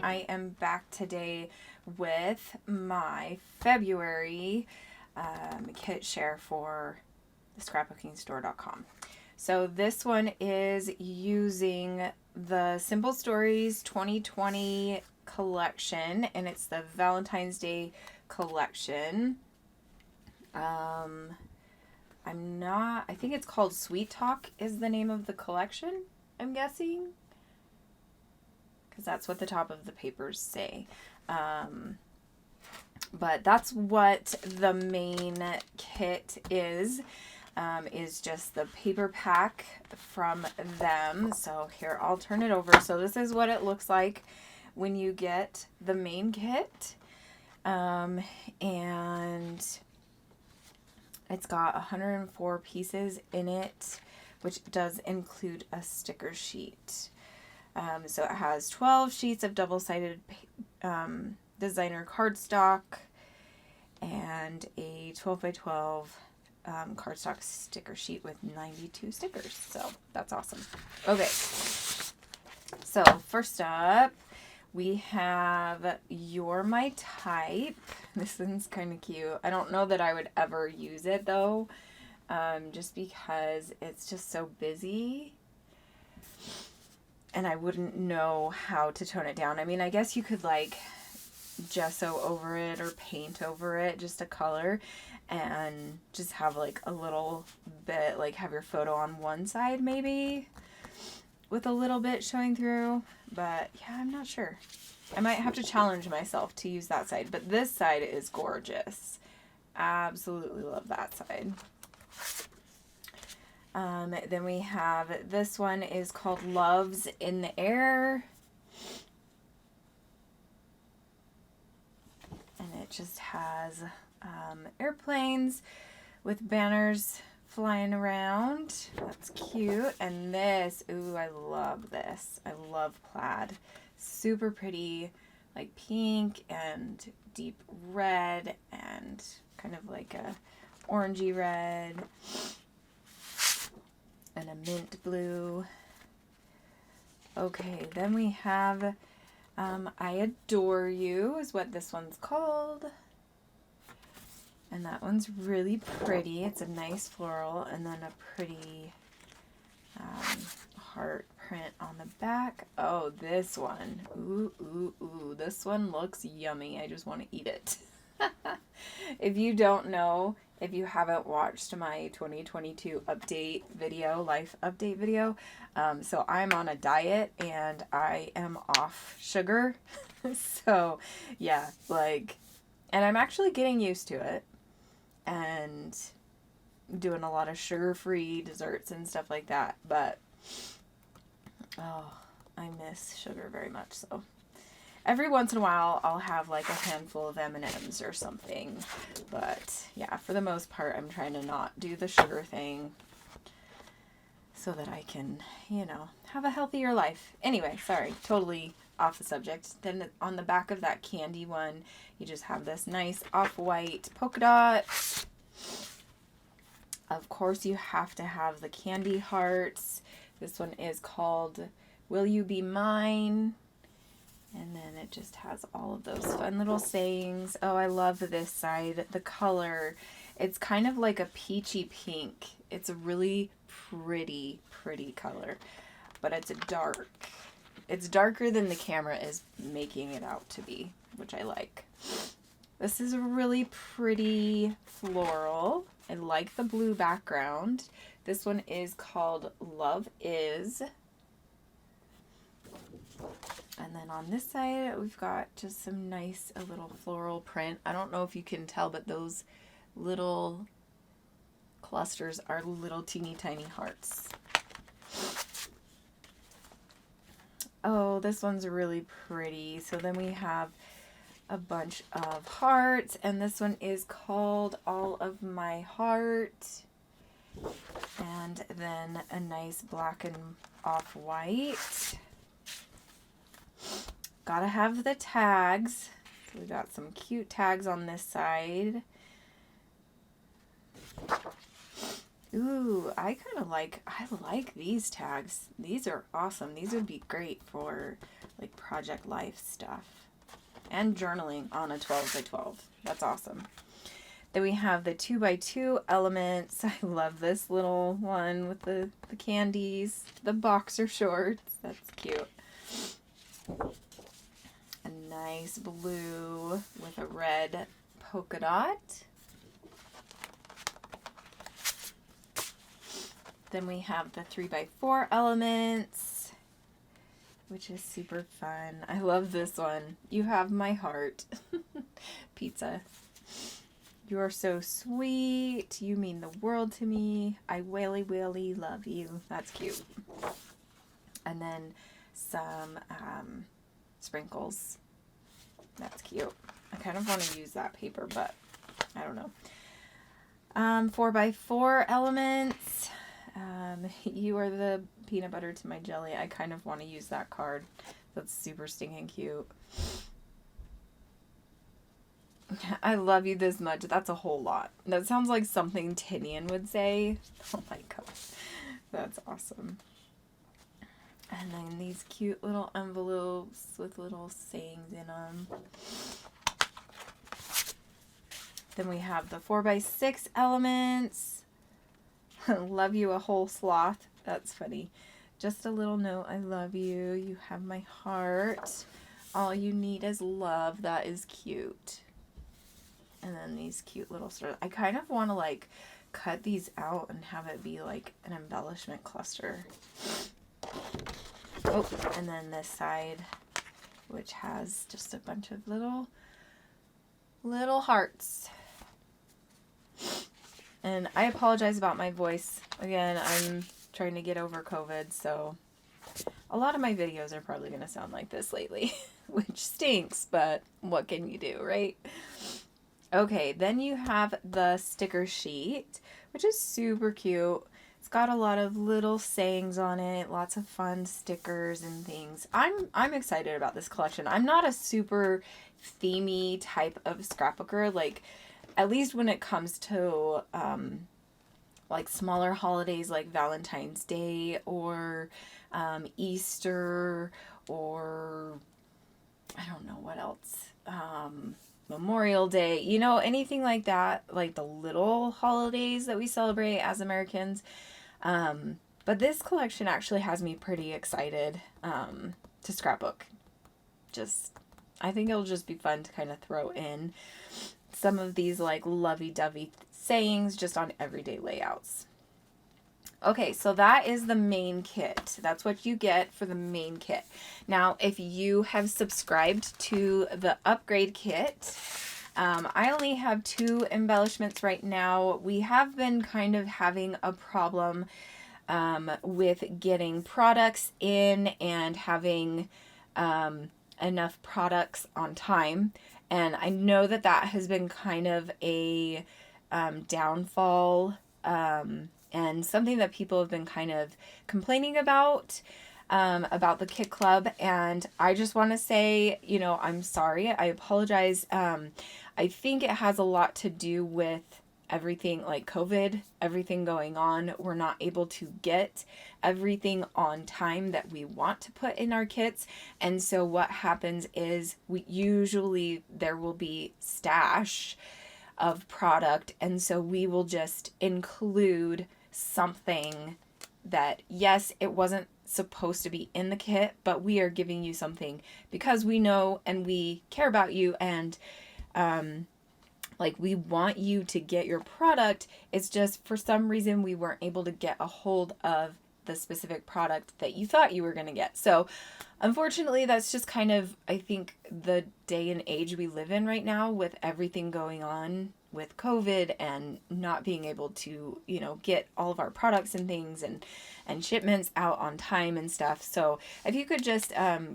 I am back today with my February kit share for the scrapbookingstore.com. So this one is using the Simple Stories 2020 collection, and it's the Valentine's Day collection. I think it's called Sweet Talk is the name of the collection, I'm guessing. Because that's what the top of the papers say. But that's what the main kit is just the paper pack from them. So here, I'll turn it over. So this is what it looks like when you get the main kit. And it's got 104 pieces in it, which does include a sticker sheet. So it has 12 sheets of double-sided designer cardstock and a 12 by 12 cardstock sticker sheet with 92 stickers. So that's awesome. Okay. So first up, we have You're My Type. This one's kind of cute. I don't know that I would ever use it though, just because it's just so busy. And I wouldn't know how to tone it down. I mean, I guess you could like gesso over it or paint over it, just a color, and just have like a little bit, like have your photo on one side maybe with a little bit showing through. But yeah, I'm not sure. I might have to challenge myself to use that side, but this side is gorgeous. Absolutely love that side. Then we have, this one is called Love's in the Air. And it just has airplanes with banners flying around. That's cute. And this, ooh, I love this. I love plaid. Super pretty, like pink and deep red and kind of like a orangey red and a mint blue. Okay, then we have I Adore You is what this one's called. And that one's really pretty. It's a nice floral and then a pretty heart print on the back. Oh, this one. Ooh, ooh, ooh. This one looks yummy. I just want to eat it. If you don't know, if you haven't watched my 2022 update video, life update video, so I'm on a diet and I am off sugar. So yeah, like, and I'm actually getting used to it and doing a lot of sugar-free desserts and stuff like that. But oh, I miss sugar very much. So every once in a while, I'll have like a handful of M&Ms or something. But yeah, for the most part, I'm trying to not do the sugar thing so that I can, have a healthier life. Anyway, sorry, totally off the subject. Then on the back of that candy one, you just have this nice off-white polka dot. Of course, you have to have the candy hearts. This one is called Will You Be Mine? And then it just has all of those fun little sayings. Oh, I love this side. The color, it's kind of like a peachy pink. It's a really pretty, pretty color. But it's dark. It's darker than the camera is making it out to be, which I like. This is a really pretty floral. I like the blue background. This one is called Love Is. And then on this side, we've got just some nice, a little floral print. I don't know if you can tell, but those little clusters are little teeny tiny hearts. Oh, this one's really pretty. So then we have a bunch of hearts, and this one is called All of My Heart. And then a nice black and off-white. Gotta have the tags. So we got some cute tags on this side. Ooh, I like these tags. These are awesome. These would be great for like project life stuff and journaling on a 12 by 12. That's awesome. Then we have the 2 by 2 elements. I love this little one with the candies, the boxer shorts. That's cute. A nice blue with a red polka dot. Then we have the 3 by 4 elements, which is super fun. I love this one. You have my heart. Pizza. You're so sweet. You mean the world to me. I really love you. That's cute. And then some sprinkles. That's cute. I kind of want to use that paper, but I don't know. 4 by 4 elements. You are the peanut butter to my jelly. I kind of want to use that card. That's super stinking cute. I love you this much. That's a whole lot. That sounds like something Tinian would say. Oh my god. That's awesome. And then these cute little envelopes with little sayings in them. Then we have the 4 by 6 elements. Love you, a whole sloth. That's funny. Just a little note. I love you. You have my heart. All you need is love. That is cute. And then these cute little stars. I kind of want to like cut these out and have it be like an embellishment cluster. Oh, and then this side, which has just a bunch of little hearts. And I apologize about my voice. Again, I'm trying to get over COVID, so a lot of my videos are probably going to sound like this lately, which stinks, but what can you do, right? Okay, then you have the sticker sheet, which is super cute. It's got a lot of little sayings on it, lots of fun stickers and things. I'm excited about this collection. I'm not a super themey type of scrapbooker, like at least when it comes to like smaller holidays like Valentine's Day or Easter, or I don't know what else, Memorial Day, you know, anything like that, like the little holidays that we celebrate as Americans. But this collection actually has me pretty excited to scrapbook. I think it'll just be fun to kind of throw in some of these like lovey-dovey sayings just on everyday layouts. Okay, so that is the main kit. That's what you get for the main kit. Now, if you have subscribed to the upgrade kit, I only have 2 embellishments right now. We have been kind of having a problem with getting products in and having enough products on time. And I know that that has been kind of a downfall and something that people have been kind of complaining about the Kit Club. And I just want to say, you know, I'm sorry. I apologize. I think it has a lot to do with everything like COVID, everything going on. We're not able to get everything on time that we want to put in our kits. And so what happens is there will be stash of product. And so we will just include something that, yes, it wasn't supposed to be in the kit, but we are giving you something because we know and we care about you, and like we want you to get your product. It's just for some reason we weren't able to get a hold of the specific product that you thought you were going to get. So unfortunately, that's just kind of, I think, the day and age we live in right now with everything going on with COVID and not being able to, you know, get all of our products and things and shipments out on time and stuff. So if you could just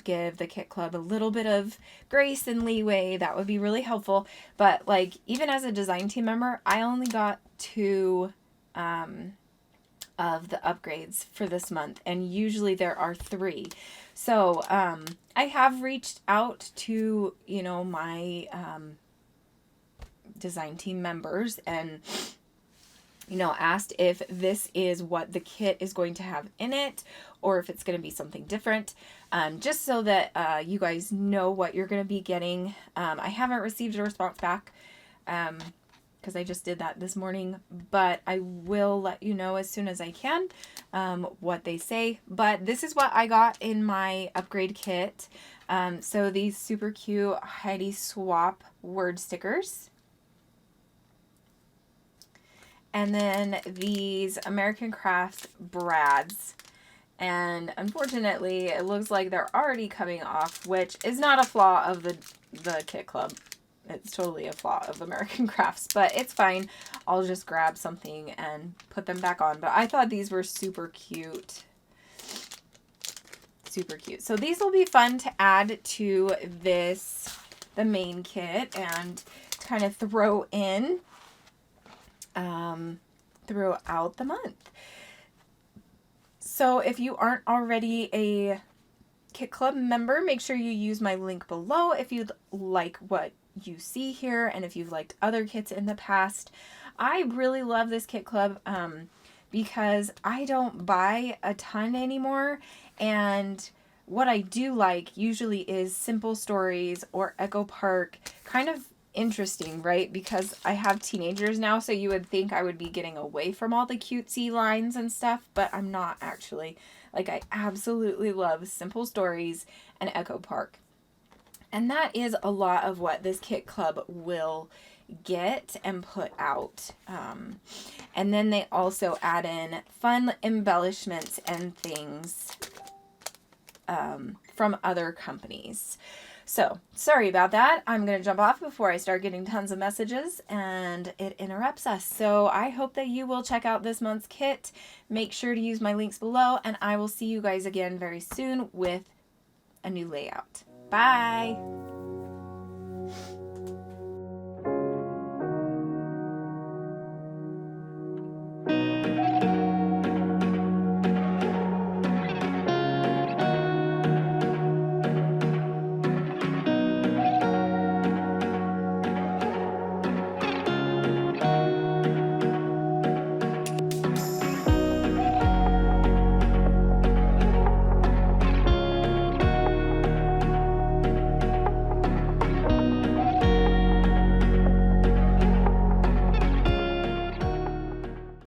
give the Kit Club a little bit of grace and leeway, that would be really helpful. But like, even as a design team member, I only got 2 of the upgrades for this month, and usually there are 3. So I have reached out to, you know, my design team members, and asked if this is what the kit is going to have in it or if it's going to be something different, just so that you guys know what you're going to be getting. I haven't received a response back because I just did that this morning, but I will let you know as soon as I can what they say. But this is what I got in my upgrade kit. So these super cute Heidi Swap word stickers. And then these American Crafts brads. And unfortunately, it looks like they're already coming off, which is not a flaw of the kit club. It's totally a flaw of American Crafts, but it's fine. I'll just grab something and put them back on. But I thought these were super cute. Super cute. So these will be fun to add to the main kit and kind of throw in throughout the month. So if you aren't already a Kit Club member, make sure you use my link below if you'd like what you see here and if you've liked other kits in the past. I really love this Kit Club because I don't buy a ton anymore, and what I do like usually is Simple Stories or Echo Park. Kind of interesting, right? Because I have teenagers now, so you would think I would be getting away from all the cutesy lines and stuff, but I'm not actually. Like, I absolutely love Simple Stories and Echo Park. And that is a lot of what this Kit Club will get and put out. And then they also add in fun embellishments and things from other companies. So, sorry about that. I'm going to jump off before I start getting tons of messages and it interrupts us. So, I hope that you will check out this month's kit. Make sure to use my links below, and I will see you guys again very soon with a new layout. Bye!